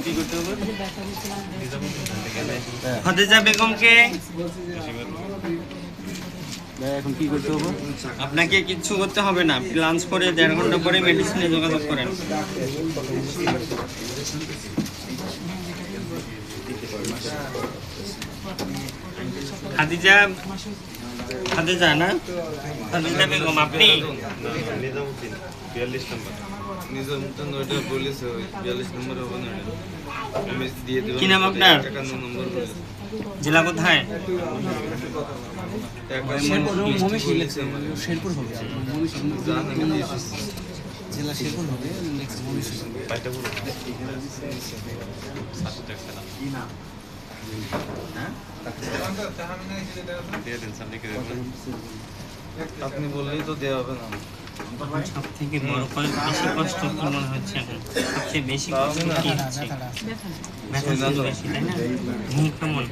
কি করতে হবে? খাদিজা বেগমকে এখন কি করতে হবে? আপনাকে কিচ্ছু করতে হবে না, লাঞ্চ করে 1.5 ঘন্টা পরে মেডিসিনে যোগাযোগ করেন। খাদিজা খাদিজা না, খাদিজা বেগম আপনি? নিজামুদ্দিন 42 নম্বর। নিজামুদ্দিন ওইটা বলেছে, ওই 42 নম্বর হবে না, আমি দিয়ে দেব। কি নাম আপনার? 51 নম্বর বলেছে। জেলা কোথায়? শেরপুর হবে, জেলা শেরপুর হবে। আপনি বললেই তো দেওয়া হবে না। সব থেকে বড় বেশি কষ্ট কি মনে হচ্ছে এখন? সবচেয়ে বেশি কষ্ট কি হচ্ছে? ব্যথা ছিল বেশি, তাই না? ঘুম কেমন?